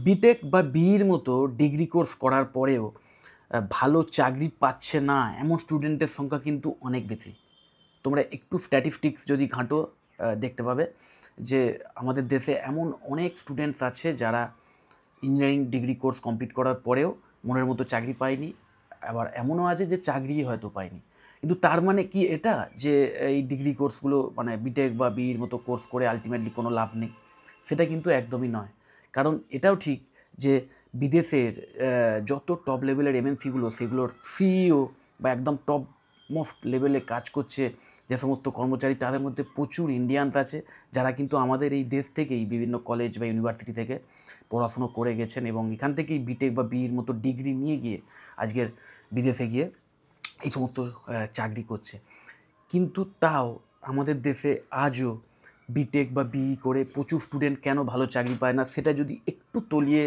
B Tech বা বিইর মতো degree course করার পরেও ভালো চাকরি পাচ্ছে না এমন স্টুডেন্টের সংখ্যা কিন্তু অনেক বেশি। তোমরা একটু স্ট্যাটিস্টিক্স যদি ঘাঁটো দেখতে পাবে যে আমাদের দেশে এমন অনেক স্টুডেন্টস আছে যারা ইঞ্জিনিয়ারিং ডিগ্রি কোর্স কমপ্লিট করার পরেও মনের মতো চাকরি পায়নি। আবার এমনও আছে যে চাকরিই হয়তো পায়নি। কিন্তু তার মানে কি এটা যে এই ডিগ্রি কোর্সগুলো মানে বিটেক বা বিইর মতো কোর্স করে আলটিমেটলি কোনো লাভ নেই? সেটা কিন্তু একদমই নয়। কারণ এটাও ঠিক যে বিদেশের যত টপ লেভেলের এমএনসিগুলো সেগুলোর সিইও বা একদম টপ মোস্ট লেভেলে কাজ করছে যে সমস্ত কর্মচারী, তাদের মধ্যে প্রচুর ইন্ডিয়ানস আছে যারা কিন্তু আমাদের এই দেশ থেকেই বিভিন্ন কলেজ বা ইউনিভার্সিটি থেকে পড়াশুনো করে গেছেন এবং এখান থেকেই বিটেক বা বিইর মতো ডিগ্রি নিয়ে গিয়ে আজকের বিদেশে গিয়ে এই সমস্ত চাকরি করছে। কিন্তু তাও আমাদের দেশে আজও বিটেক বা বিই করে প্রচুর স্টুডেন্ট কেন ভালো চাকরি পায় না, সেটা যদি একটু তলিয়ে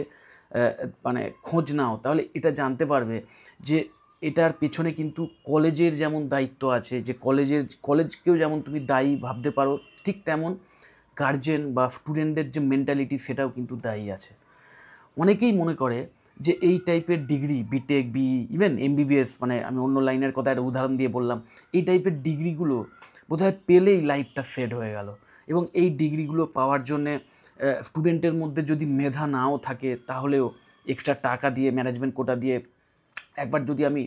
মানে খোঁজ নাও তাহলে এটা জানতে পারবে যে এটার পেছনে কিন্তু কলেজের যেমন দায়িত্ব আছে, যে কলেজকেও যেমন তুমি দায়ী ভাবতে পারো, ঠিক তেমন গার্জেন বা স্টুডেন্টদের যে মেন্টালিটি সেটাও কিন্তু দায়ী আছে। অনেকেই মনে করে যে এই টাইপের degree BTech BE even MBBS, মানে আমি অন্য লাইনের কথা একটা উদাহরণ দিয়ে বললাম, এই টাইপের ডিগ্রিগুলো বোধহয় পেলেই লাইফটা সেট হয়ে গেল। এবং এই ডিগ্রিগুলো পাওয়ার জন্যে স্টুডেন্টের মধ্যে যদি মেধা নাও থাকে তাহলেও এক্সট্রা টাকা দিয়ে ম্যানেজমেন্ট কোটা দিয়ে একবার যদি আমি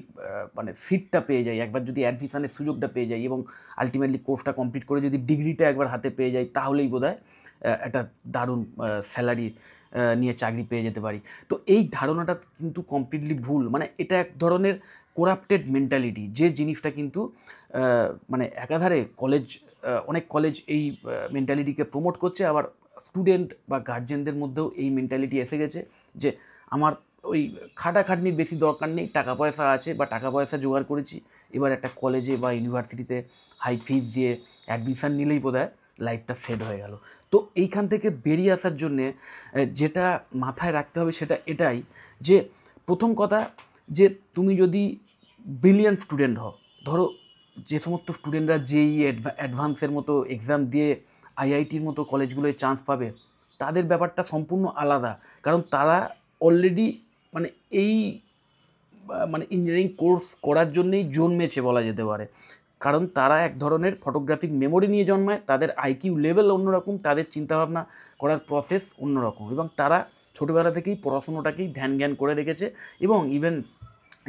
মানে সিটটা পেয়ে যাই, একবার যদি অ্যাডমিশনের সুযোগটা পেয়ে যাই এবং আলটিমেটলি কোর্সটা কমপ্লিট করে যদি ডিগ্রিটা একবার হাতে পেয়ে যাই তাহলেই বোধহয় একটা দারুণ স্যালারি নিয়ে চাকরি পেয়ে যেতে পারি। তো এই ধারণাটা কিন্তু কমপ্লিটলি ভুল। মানে এটা এক ধরনের করাপ্টেড মেন্টালিটি, যে জিনিসটা কিন্তু মানে একাধারে অনেক কলেজ এই মেন্টালিটিকে প্রমোট করছে, আবার স্টুডেন্ট বা গার্জেনদের মধ্যেও এই মেন্টালিটি এসে গেছে যে আমার ওই খাটাখাটনির বেশি দরকার নেই, টাকা পয়সা আছে বা টাকা পয়সা জোগাড় করেছি, এবার একটা কলেজে বা ইউনিভার্সিটিতে হাই ফিজ দিয়ে অ্যাডমিশান নিলেই বোধহয় লাইফটা সেট হয়ে গেল। তো এইখান থেকে বেরিয়ে আসার জন্যে যেটা মাথায় রাখতে হবে সেটা এটাই যে প্রথম কথা, যে তুমি যদি ব্রিলিয়ান্ট স্টুডেন্ট হও, ধরো যে সমস্ত স্টুডেন্টরা জেই অ্যাডভান্সের মতো এক্সাম দিয়ে আইআইটির মতো কলেজগুলোয় চান্স পাবে, তাদের ব্যাপারটা সম্পূর্ণ আলাদা। কারণ তারা অলরেডি মানে এই মানে ইঞ্জিনিয়ারিং কোর্স করার জন্যেই জন্মেছে বলা যেতে পারে। কারণ তারা এক ধরনের ফটোগ্রাফিক মেমোরি নিয়ে জন্মায়, তাদের আইকিউ লেভেল অন্যরকম, তাদের চিন্তাভাবনা করার প্রসেস অন্যরকম, এবং তারা ছোটোবেলা থেকেই পড়াশুনোটাকেই ধ্যান জ্ঞান করে রেখেছে। এবং ইভেন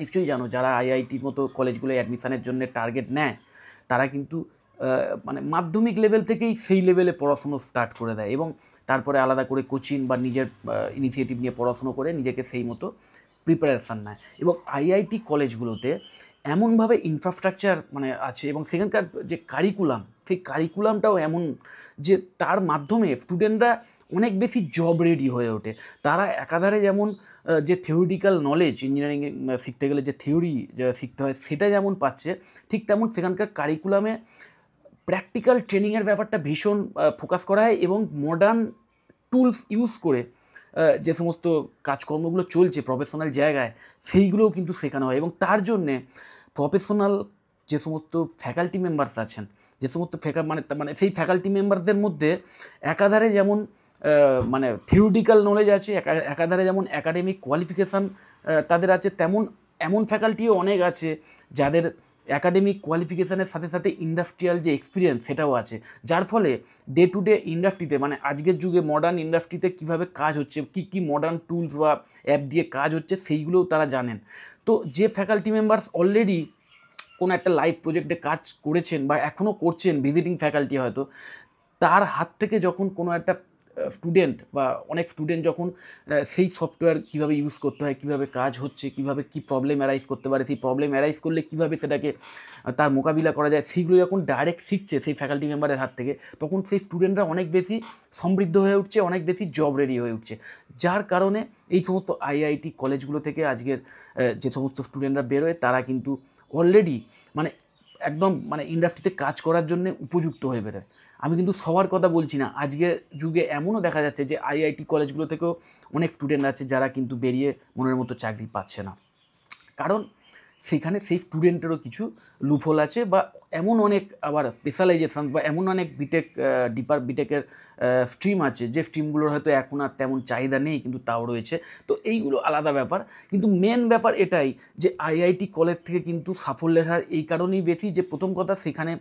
নিশ্চয়ই জানো, যারা আইআইটির মতো কলেজগুলোয় অ্যাডমিশানের জন্য টার্গেট নেয় তারা কিন্তু মানে মাধ্যমিক লেভেল থেকেই সেই লেভেলে পড়াশুনো স্টার্ট করে দেয় এবং তারপরে আলাদা করে কোচিং বা নিজের ইনিশিয়েটিভ নিয়ে পড়াশুনো করে নিজেকে সেই মতো প্রিপারেশান নেয়। এবং আইআইটি কলেজগুলোতে এমনভাবে ইনফ্রাস্ট্রাকচার মানে আছে এবং সেখানকার যে কারিকুলাম, সেই কারিকুলামটাও এমন যে তার মাধ্যমে স্টুডেন্টরা অনেক বেশি জব রেডি হয়ে ওঠে। তারা একাধারে যেমন যে থিওরিটিক্যাল নলেজ ইঞ্জিনিয়ারিংয়ে শিখতে গেলে যে থিওরি শিখতে হয় সেটা যেমন পাচ্ছে, ঠিক তেমন সেখানকার কারিকুলামে প্র্যাকটিক্যাল ট্রেনিংয়ের ব্যাপারটা ভীষণ ফোকাস করা হয় এবং মডার্ন টুলস ইউজ করে যে সমস্ত কাজকর্মগুলো চলছে প্রফেশনাল জায়গায় সেইগুলোও কিন্তু শেখানো হয়। এবং তার জন্যে প্রফেশনাল যে সমস্ত ফ্যাকাল্টি মেম্বার্স আছেন, যে সমস্ত মানে সেই ফ্যাকাল্টি মেম্বারদের মধ্যে একাধারে যেমন মানে থিওরিটিক্যাল নলেজ আছে, একাধারে যেমন অ্যাকাডেমিক কোয়ালিফিকেশান তাদের আছে, তেমন এমন ফ্যাকাল্টিও অনেক আছে যাদের অ্যাকাডেমিক কোয়ালিফিকেশানের সাথে সাথে ইন্ডাস্ট্রিয়াল যে এক্সপিরিয়েন্স সেটাও আছে। যার ফলে ডে টু ডে ইন্ডাস্ট্রিতে মানে আজকের যুগে মডার্ন ইন্ডাস্ট্রিতে কীভাবে কাজ হচ্ছে, কী মডার্ন টুলস বা অ্যাপ দিয়ে কাজ হচ্ছে সেইগুলোও তারা জানেন। তো যে ফ্যাকাল্টি মেম্বার্স অলরেডি কোনো একটা লাইভ প্রজেক্টে কাজ করেছেন বা এখনও করছেন, ভিজিটিং ফ্যাকাল্টি হয়তো, তার হাত থেকে যখন কোনো একটা স্টুডেন্ট বা অনেক স্টুডেন্ট যখন সেই সফটওয়্যার কীভাবে ইউজ করতে হয়, কীভাবে কাজ হচ্ছে, কীভাবে কী প্রবলেম অ্যারাইজ করতে পারে, সেই প্রবলেম অ্যারাইজ করলে কীভাবে সেটাকে তার মোকাবিলা করা যায়, সেইগুলো যখন ডাইরেক্ট শিখছে সেই ফ্যাকাল্টি মেম্বারের হাত থেকে, তখন সেই স্টুডেন্টরা অনেক বেশি সমৃদ্ধ হয়ে উঠছে, অনেক বেশি জব রেডি হয়ে উঠছে। যার কারণে এই সমস্ত আইআইটি কলেজগুলো থেকে আজকের যে সমস্ত স্টুডেন্টরা বেরোয় তারা কিন্তু অলরেডি মানে একদম মানে ইন্ডাস্ট্রিতে কাজ করার জন্যে উপযুক্ত হয়ে বেরোয়। আমি কিন্তু সবার কথা বলছি না, আজকের যুগে এমনও দেখা যাচ্ছে যে আইআইটি কলেজগুলো থেকেও অনেক স্টুডেন্ট আছে যারা কিন্তু বেরিয়ে মনের মতো চাকরি পাচ্ছে না। কারণ সেখানে সেই স্টুডেন্টেরও কিছু লুপহোল আছে, বা এমন অনেক আবার স্পেশালাইজেশন বা এমন অনেক বিটেকের স্ট্রিম আছে যে স্ট্রিমগুলোর হয়তো এখন আর তেমন চাহিদা নেই, কিন্তু তাও রয়েছে। তো এইগুলো আলাদা ব্যাপার, কিন্তু মেন ব্যাপার এটাই যে আইআইটি কলেজ থেকে কিন্তু সাফল্যের হার এই কারণেই বেশি যে প্রথম কথা সেখানে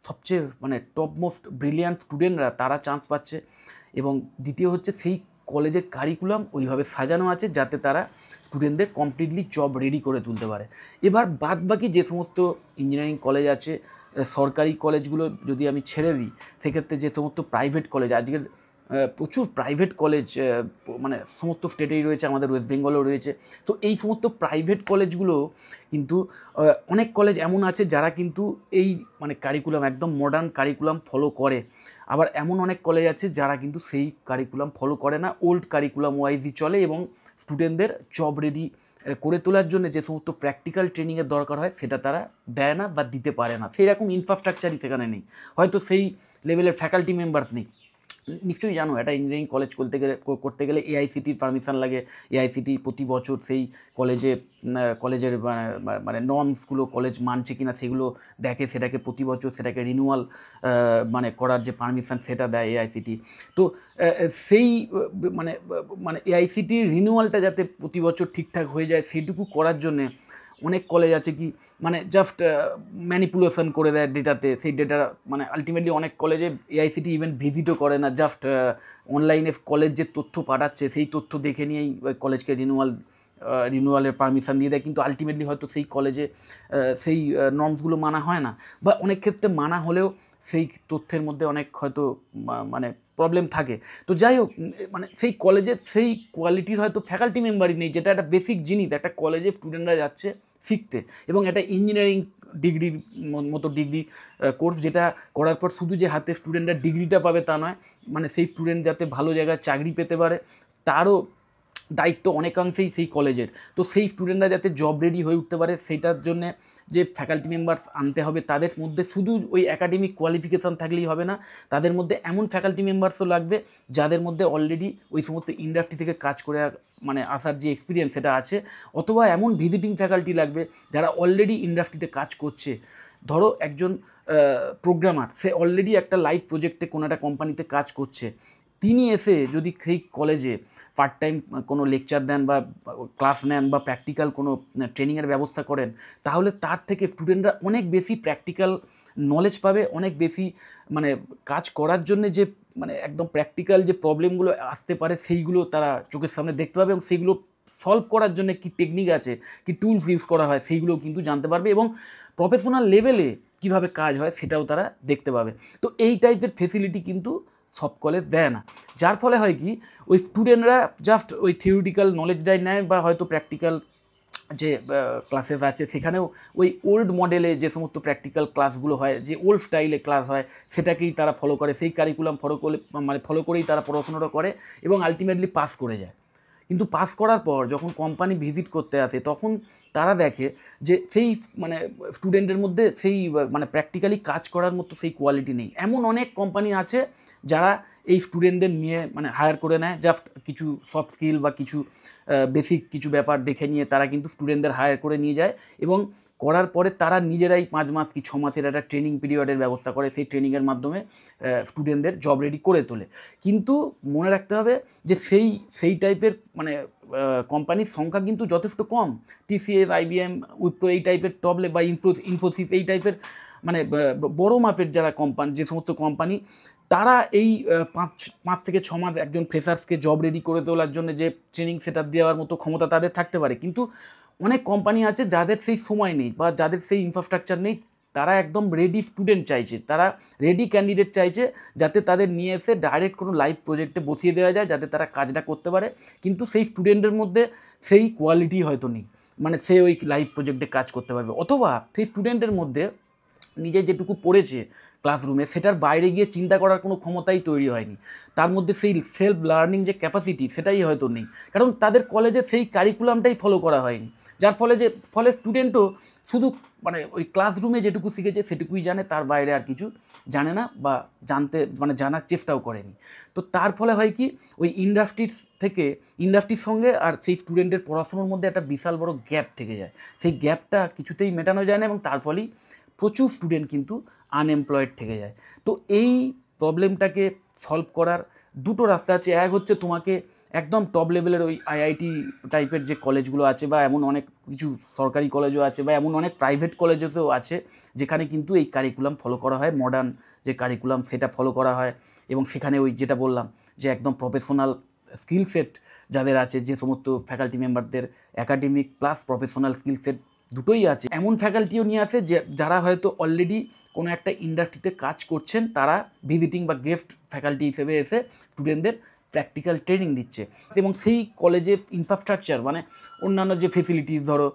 সবচেয়ে মানে টপ মোস্ট ব্রিলিয়ান্ট স্টুডেন্টরা তারা চান্স পাচ্ছে, এবং দ্বিতীয় হচ্ছে সেই কলেজের কারিকুলাম ওইভাবে সাজানো আছে যাতে তারা স্টুডেন্টদের কমপ্লিটলি জব রেডি করে তুলতে পারে। এবার বাদবাকি যে সমস্ত ইঞ্জিনিয়ারিং কলেজ আছে, সরকারি কলেজগুলো যদি আমি ছেড়ে দিই, সেক্ষেত্রে যে সমস্ত প্রাইভেট কলেজ আজকের প্রচুর প্রাইভেট কলেজ মানে সমস্ত স্টেটেই রয়েছে, আমাদের ওয়েস্ট বেঙ্গলেও রয়েছে। তো এই সমস্ত প্রাইভেট কলেজগুলো কিন্তু অনেক কলেজ এমন আছে যারা কিন্তু এই মানে কারিকুলাম একদম মডার্ন কারিকুলাম ফলো করে, আবার এমন অনেক কলেজ আছে যারা কিন্তু সেই কারিকুলাম ফলো করে না, ওল্ড কারিকুলাম ওয়াইজই চলে, এবং স্টুডেন্টদের জব রেডি করে তোলার জন্য যে সমস্ত প্র্যাকটিক্যাল ট্রেনিংয়ের দরকার হয় সেটা তারা দেয় না বা দিতে পারে না, সেই রকম ইনফ্রাস্ট্রাকচারই সেখানে নেই, হয়তো সেই লেভেলের ফ্যাকাল্টি মেম্বার্স নেই। নিশ্চয়ই জানো একটা ইঞ্জিনিয়ারিং কলেজ করতে গেলে এআইসিটির পারমিশন লাগে। এআইসিটি প্রতি বছর সেই কলেজের মানে নর্মসগুলো কলেজ মানছে কিনা সেগুলো দেখে, সেটাকে প্রতি বছর সেটাকে রিনিউয়াল মানে করার যে পারমিশন সেটা দেয় এআইসিটি। তো সেই মানে মানে এআইসিটির রিনিউয়ালটা যাতে প্রতি বছর ঠিকঠাক হয়ে যায় সেইটুকু করার জন্যে অনেক কলেজ আছে কি মানে জাস্ট ম্যানিপুলেশন করে দেয় ডেটাতে, সেই ডেটা মানে আলটিমেটলি অনেক কলেজে এআইসিটি ইভেন ভিজিটও করে না, জাস্ট অনলাইনে কলেজ যে তথ্য পাঠাচ্ছে সেই তথ্য দেখে নিয়েই কলেজকে রিনিউয়ালের পারমিশন দিয়ে দেয়, কিন্তু আলটিমেটলি হয়তো সেই কলেজে সেই নর্মসগুলো মানা হয় না, বা অনেক ক্ষেত্রে মানা হলেও সেই তথ্যের মধ্যে অনেক হয়তো মানে প্রবলেম থাকে। তো যাই হোক, মানে সেই কলেজের সেই কোয়ালিটির হয়তো ফ্যাকাল্টি মেম্বারই নেই, যেটা একটা বেসিক জিনিস একটা কলেজে স্টুডেন্টরা যাচ্ছে শিখতে, এবং একটা ইঞ্জিনিয়ারিং ডিগ্রির মতো ডিগ্রি কোর্স যেটা করার পর শুধু যে হাতে স্টুডেন্টরা ডিগ্রিটা পাবে তা নয়, মানে সেই স্টুডেন্ট যাতে ভালো জায়গায় চাকরি পেতে পারে তারও দায়িত্ব অনেকাংশেই সেই কলেজের। তো সেই স্টুডেন্টরা যাতে জব রেডি হয়ে উঠতে পারে সেটার জন্যে যে ফ্যাকাল্টি মেম্বার্স আনতে হবে, তাদের মধ্যে শুধু ওই একাডেমিক কোয়ালিফিকেশান থাকলেই হবে না, তাদের মধ্যে এমন ফ্যাকাল্টি মেম্বার্সও লাগবে যাদের মধ্যে অলরেডি ওই সমস্ত ইন্ডাস্ট্রি থেকে কাজ করে মানে আসার যে এক্সপিরিয়েন্স সেটা আছে, অথবা এমন ভিজিটিং ফ্যাকাল্টি লাগবে যারা অলরেডি ইন্ডাস্ট্রিতে কাজ করছে। ধরো একজন প্রোগ্রামার, সে অলরেডি একটা লাইভ প্রজেক্টে কোনো একটা কোম্পানিতে কাজ করছে, তিনি এসে যদি সেই কলেজে পার্ট টাইম কোনো লেকচার দেন বা ক্লাস নেন বা প্র্যাকটিক্যাল কোনো ট্রেনিংয়ের ব্যবস্থা করেন, তাহলে তার থেকে স্টুডেন্টরা অনেক বেশি প্র্যাকটিক্যাল নলেজ পাবে, অনেক বেশি মানে কাজ করার জন্য যে মানে একদম প্র্যাকটিক্যাল যে প্রবলেমগুলো আসতে পারে সেইগুলো তারা চোখের সামনে দেখতে পাবে, এবং সেইগুলো সলভ করার জন্য কী টেকনিক আছে, কী টুলস ইউজ করা হয় সেইগুলোও কিন্তু জানতে পারবে, এবং প্রফেশনাল লেভেলে কীভাবে কাজ হয় সেটাও তারা দেখতে পাবে। তো এই টাইপের ফেসিলিটি কিন্তু সব কলেজ দেয় না, যার ফলে হয় কি ওই স্টুডেন্টরা জাস্ট ওই থিওরিটিক্যাল নলেজটাই নেয়, বা হয়তো প্র্যাকটিক্যাল যে ক্লাসেস আছে সেখানেও ওই ওল্ড মডেলে যে সমস্ত প্র্যাকটিক্যাল ক্লাসগুলো হয়, যে ওল্ড স্টাইলে ক্লাস হয় সেটাকেই তারা ফলো করে, সেই কারিকুলাম ফলো করেই তারা পড়াশোনাটা করে, এবং আলটিমেটলি পাস করে যায়। কিন্তু পাস করার পর যখন কোম্পানি ভিজিট করতে আসে তখন তারা দেখে যে সেই মানে স্টুডেন্টের মধ্যে সেই মানে প্র্যাকটিক্যালি কাজ করার মতো সেই কোয়ালিটি নেই। এমন অনেক কোম্পানি আছে যারা এই স্টুডেন্টদের নিয়ে মানে হায়ার করে নেয়, জাস্ট কিছু সফট স্কিল বা কিছু বেসিক কিছু ব্যাপার দেখে নিয়ে তারা কিন্তু স্টুডেন্টদের হায়ার করে নিয়ে যায়, এবং করার পরে তারা নিজেরাই 5 মাস কি 6 মাসের একটা ট্রেনিং পিরিয়ডের ব্যবস্থা করে, সেই ট্রেনিংয়ের মাধ্যমে স্টুডেন্টদের জব রেডি করে তোলে। কিন্তু মনে রাখতে হবে যে সেই টাইপের মানে কোম্পানির সংখ্যা কিন্তু যথেষ্ট কম। টিসিএস, আইবিএম, উইপ্রো এই টাইপের টপলে বা ইনফোসিস এই টাইপের মানে বড় মাপের যারা কোম্পানি, যে সমস্ত কোম্পানি তারা এই 5 থেকে 6 মাস একজন ফ্রেশার্সকে জব রেডি করে তোলার জন্য যে ট্রেনিং সেটআপ দেওয়ার মতো ক্ষমতা তাদের থাকতে পারে, কিন্তু অনেক কোম্পানি আছে যাদের সেই সময় নেই বা যাদের সেই ইনফ্রাস্ট্রাকচার নেই, তারা একদম রেডি স্টুডেন্ট চাইছে, তারা রেডি ক্যান্ডিডেট চাইছে, যাতে তাদের নিয়ে এসে ডাইরেক্ট কোনো লাইভ প্রজেক্টে বসিয়ে দেওয়া যায়, যাতে তারা কাজটা করতে পারে। কিন্তু সেই স্টুডেন্টের মধ্যে সেই কোয়ালিটি হয়তো নেই, মানে সে ওই লাইভ প্রজেক্টে কাজ করতে পারবে, অথবা সেই স্টুডেন্টের মধ্যে নিজে যেটুকু পড়েছে ক্লাসরুমে সেটার বাইরে গিয়ে চিন্তা করার কোনো ক্ষমতাই তৈরি হয়নি, তার মধ্যে সেই সেলফ লার্নিং যে ক্যাপাসিটি সেটাই হয়তো নেই, কারণ তাদের কলেজে সেই কারিকুলামটাই ফলো করা হয়নি, যার ফলে স্টুডেন্টও শুধু মানে ওই ক্লাসরুমে যেটুকু শিখেছে সেটুকুই জানে, তার বাইরে আর কিছু জানে না বা জানতে মানে জানার চেষ্টাও করেনি। তো তার ফলে হয় কি, ওই ইন্ডাস্ট্রির সঙ্গে আর সেই স্টুডেন্টের পড়াশুনোর মধ্যে একটা বিশাল বড় গ্যাপ থেকে যায়। সেই গ্যাপটা কিছুতেই মেটানো যায় না এবং তার ফলেই প্রচুর স্টুডেন্ট কিন্তু আনএমপ্লয়েড থেকে যায়। তো এই প্রবলেমটাকে সলভ করার দুটো রাস্তা আছে। এক হচ্ছে তোমাকে একদম টপ লেভেলের ওই আইআইটি টাইপের যে কলেজগুলো আছে, বা এমন অনেক কিছু সরকারি কলেজও আছে, বা এমন অনেক প্রাইভেট কলেজেও আছে যেখানে কিন্তু এই কারিকুলাম ফলো করা হয়, মডার্ন যে কারিকুলাম সেটা ফলো করা হয়। এবং সেখানে ওই যেটা বললাম যে একদম প্রফেশনাল স্কিল সেট যাদের আছে, যে সমস্ত ফ্যাকাল্টি মেম্বারদের academic plus professional skill set দুটোই আছে, এমন ফ্যাকাল্টিও নিয়ে আসে যে যারা হয়তো অলরেডি কোনো একটা ইন্ডাস্ট্রিতে কাজ করছেন, তারা ভিজিটিং বা গেস্ট ফ্যাকাল্টি হিসেবে এসে স্টুডেন্টদের প্র্যাকটিক্যাল ট্রেনিং দিচ্ছে। এবং সেই কলেজের ইনফ্রাস্ট্রাকচার মানে অন্যান্য যে ফেসিলিটিস, ধরো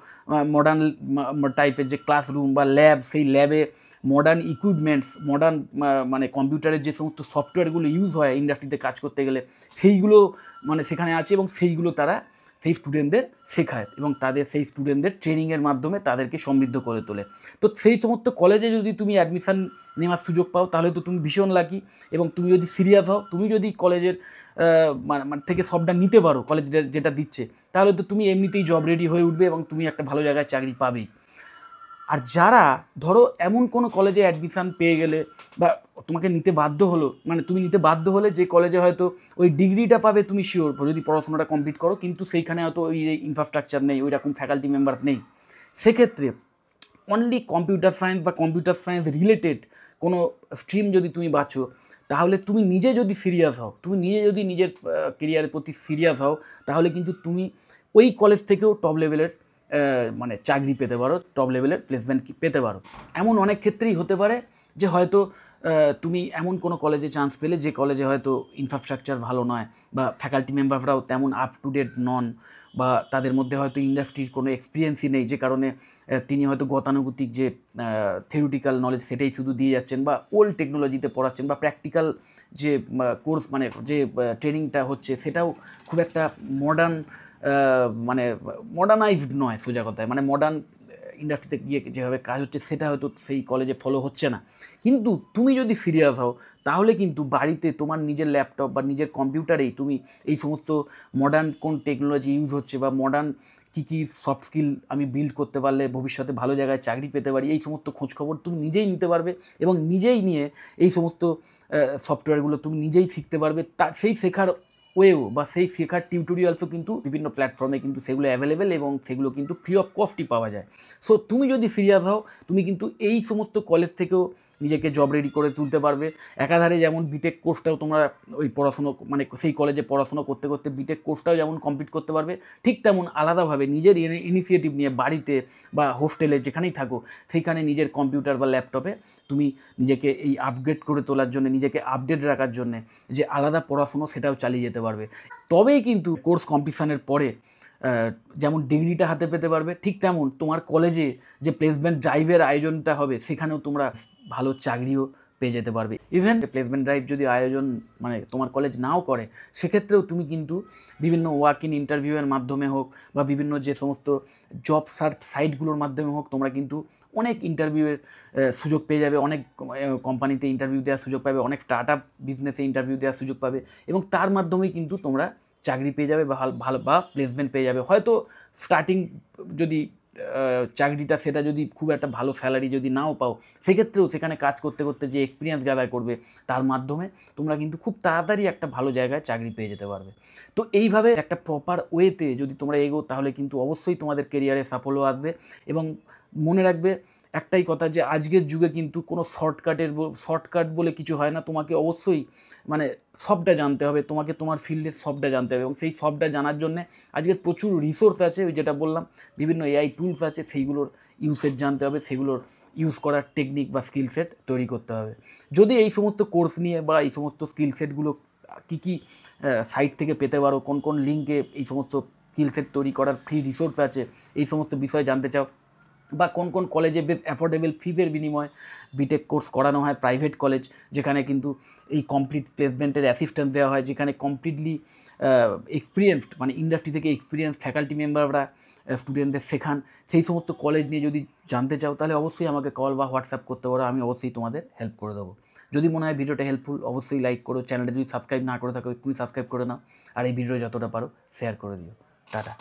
মডার্ন টাইপের যে ক্লাসরুম বা ল্যাব, সেই ল্যাবে মডার্ন ইকুইপমেন্টস, মডার্ন মানে কম্পিউটারের যে সমস্ত সফটওয়্যারগুলো ইউজ হয় ইন্ডাস্ট্রিতে কাজ করতে গেলে, সেইগুলো মানে সেখানে আছে এবং সেইগুলো তারা সেই স্টুডেন্টদের শেখায় এবং তাদের সেই স্টুডেন্টদের ট্রেনিংয়ের মাধ্যমে তাদেরকে সমৃদ্ধ করে তোলে। তো সেই সমস্ত কলেজে যদি তুমি অ্যাডমিশান নেওয়ার সুযোগ পাও তাহলে তো তুমি ভীষণ লাকি। এবং তুমি যদি সিরিয়াস হও, তুমি যদি কলেজের মানে থেকে সবটা নিতে পারো, কলেজ যেটা দিচ্ছে, তাহলে তো তুমি এমনিতেই জব রেডি হয়ে উঠবে এবং তুমি একটা ভালো জায়গায় চাকরি পাবেই। আর যারা ধরো এমন কোনো কলেজে অ্যাডমিশান পেয়ে গেলে বা তোমাকে নিতে বাধ্য হলো, মানে তুমি নিতে বাধ্য হলে যে কলেজে হয়তো ওই ডিগ্রিটা পাবে তুমি শিওর যদি পড়াশোনাটা কমপ্লিট করো, কিন্তু সেইখানে হয়তো ওই ইনফ্রাস্ট্রাকচার নেই, ওই রকম ফ্যাকাল্টি মেম্বার নেই, সেক্ষেত্রে অনলি কম্পিউটার সায়েন্স বা কম্পিউটার সায়েন্স রিলেটেড কোনো স্ট্রিম যদি তুমি বাছো, তাহলে তুমি নিজে যদি সিরিয়াস হও, তুমি নিজে যদি নিজের কেরিয়ারের প্রতি সিরিয়াস হও, তাহলে কিন্তু তুমি ওই কলেজ থেকেও টপ লেভেলের মানে চাকরি পেতে পারো, টপ লেভেলের প্লেসমেন্ট পেতে পারো। এমন অনেক ক্ষেত্রেই হতে পারে যে হয়তো তুমি এমন কোনো কলেজে চান্স পেলে যে কলেজে হয়তো ইনফ্রাস্ট্রাকচার ভালো নয় বা ফ্যাকাল্টি মেম্বাররাও তেমন আপ টু ডেট নন, বা তাদের মধ্যে হয়তো ইন্ডাস্ট্রির কোনো এক্সপিরিয়েন্সই নেই, যে কারণে তিনি হয়তো গতানুগতিক যে থিওরিটিক্যাল নলেজ সেটাই শুধু দিয়ে যাচ্ছেন, বা ওল্ড টেকনোলজিতে পড়াচ্ছেন, বা প্র্যাকটিক্যাল যে কোর্স মানে যে ট্রেনিংটা হচ্ছে সেটাও খুব একটা মডার্ন মানে মডার্নাইজড নয়, সোজা কথায় মানে মডার্ন ইন্ডাস্ট্রিতে গিয়ে যেভাবে কাজ হচ্ছে সেটা হয়তো সেই কলেজে ফলো হচ্ছে না। কিন্তু তুমি যদি সিরিয়াস হও তাহলে কিন্তু বাড়িতে তোমার নিজের ল্যাপটপ বা নিজের কম্পিউটারেই তুমি এই সমস্ত মডার্ন কোন টেকনোলজি ইউজ হচ্ছে বা মডার্ন কী কী সফট স্কিল আমি বিল্ড করতে পারলে ভবিষ্যতে ভালো জায়গায় চাকরি পেতে পারি, এই সমস্ত খোঁজখবর তুমি নিজেই নিতে পারবে এবং নিজেই নিয়ে এই সমস্ত সফটওয়্যারগুলো তুমি নিজেই শিখতে পারবে। সেই শেখার ওয়েও বা সেই শেখার টিউটোরিয়ালসও কিন্তু বিভিন্ন প্ল্যাটফর্মে কিন্তু সেগুলো অ্যাভেলেবেল এবং সেগুলো কিন্তু ফ্রি অফ কস্টই পাওয়া যায়। সো তুমি যদি সিরিয়াস হও তুমি কিন্তু এই সমস্ত কলেজ থেকেও নিজেকে জব রেডি করে তুলতে পারবে। একাধারে যেমন বিটেক কোর্সটাও তোমরা ওই পড়াশুনো মানে সেই কলেজে পড়াশুনো করতে করতে বিটেক কোর্সটাও যেমন কমপ্লিট করতে পারবে, ঠিক তেমন আলাদাভাবে নিজের ইনিশিয়েটিভ নিয়ে বাড়িতে বা হোস্টেলে যেখানেই থাকো সেইখানে নিজের কম্পিউটার বা ল্যাপটপে তুমি নিজেকে এই আপগ্রেড করে তোলার জন্য, নিজেকে আপডেট রাখার জন্যে যে আলাদা পড়াশুনো সেটাও চালিয়ে যেতে পারবে। তবেই কিন্তু কোর্স কমপ্লিশনের পরে যেমন ডিগ্রিটা হাতে পেতে পারবে, ঠিক তেমন তোমার কলেজে যে প্লেসমেন্ট ড্রাইভের আয়োজনটা হবে সেখানেও তোমরা ভালো চাকরিও পেয়ে যেতে পারবে। ইভেন প্লেসমেন্ট ড্রাইভ যদি আয়োজন মানে তোমার কলেজ নাও করে, সেক্ষেত্রেও তুমি কিন্তু বিভিন্ন ওয়ার্ক ইন ইন্টারভিউয়ের মাধ্যমে হোক বা বিভিন্ন যে সমস্ত জব সার্চ সাইটগুলোর মাধ্যমে হোক, তোমরা কিন্তু অনেক ইন্টারভিউয়ের সুযোগ পেয়ে যাবে, অনেক কোম্পানিতে ইন্টারভিউ দেওয়ার সুযোগ পাবে, অনেক স্টার্ট আপ বিজনেসে ইন্টারভিউ দেওয়ার সুযোগ পাবে এবং তার মাধ্যমেই কিন্তু তোমরা চাকরি পেয়ে যাবে বা ভালো বা প্লেসমেন্ট পেয়ে যাবে। হয়তো স্টার্টিং যদি চাকরিটা সেটা যদি খুব একটা ভালো স্যালারি যদি নাও পাও, সেক্ষেত্রেও সেখানে কাজ করতে করতে যে এক্সপিরিয়েন্স গ্যাদার করবে তার মাধ্যমে তোমরা কিন্তু খুব তাড়াতাড়ি একটা ভালো জায়গায় চাকরি পেয়ে যেতে পারবে। তো এইভাবে একটা প্রপার ওয়েতে যদি তোমরা এগো তাহলে কিন্তু অবশ্যই তোমাদের কেরিয়ারে সাফল্য আসবে। এবং মনে রাখবে একটাই কথা, যে আজকের যুগে কিন্তু কোনো শর্টকাট বলে কিছু হয় না। তোমাকে অবশ্যই মানে সবটা জানতে হবে, তোমাকে তোমার ফিল্ডের সবটা জানতে হবে এবং সেই সবটা জানার জন্যে আজকের প্রচুর রিসোর্স আছে, ওই যেটা বললাম বিভিন্ন এআই টুলস আছে, সেইগুলোর ইউসেজ জানতে হবে, সেগুলোর ইউজ করার টেকনিক বা স্কিল সেট তৈরি করতে হবে। যদি এই সমস্ত কোর্স নিয়ে বা এই সমস্ত স্কিল সেটগুলো কী কী সাইট থেকে পেতে পারো, কোন কোন লিঙ্কে এই সমস্ত স্কিল সেট তৈরি করার ফ্রি রিসোর্স আছে, এই সমস্ত বিষয় জানতে চাও, বা কোন কোন কলেজে বেশ অ্যাফোর্ডেবল ফিজের বিনিময়ে বিটেক কোর্স করানো হয়, প্রাইভেট কলেজ যেখানে কিন্তু এই কমপ্লিট প্লেসমেন্টের অ্যাসিস্ট্যান্স দেওয়া হয়, যেখানে কমপ্লিটলি এক্সপিরিয়েন্সড মানে ইন্ডাস্ট্রি থেকে এক্সপিরিয়েন্স ফ্যাকাল্টি মেম্বাররা স্টুডেন্টদের শেখান। সেই সমস্ত কলেজ নিয়ে যদি জানতে চাও তাহলে অবশ্যই আমাকে কল বা হোয়াটসঅ্যাপ করতে পারো, আমি অবশ্যই তোমাদের হেল্প করে দেবো। যদি মনে হয় ভিডিওটা হেল্পফুল অবশ্যই লাইক করো, চ্যানেলটা যদি সাবস্ক্রাইব না করে থাকো এক্ষুনি সাবস্ক্রাইব করে নাও, আর এই ভিডিও যতটা পারো শেয়ার করে দিও। টাটা।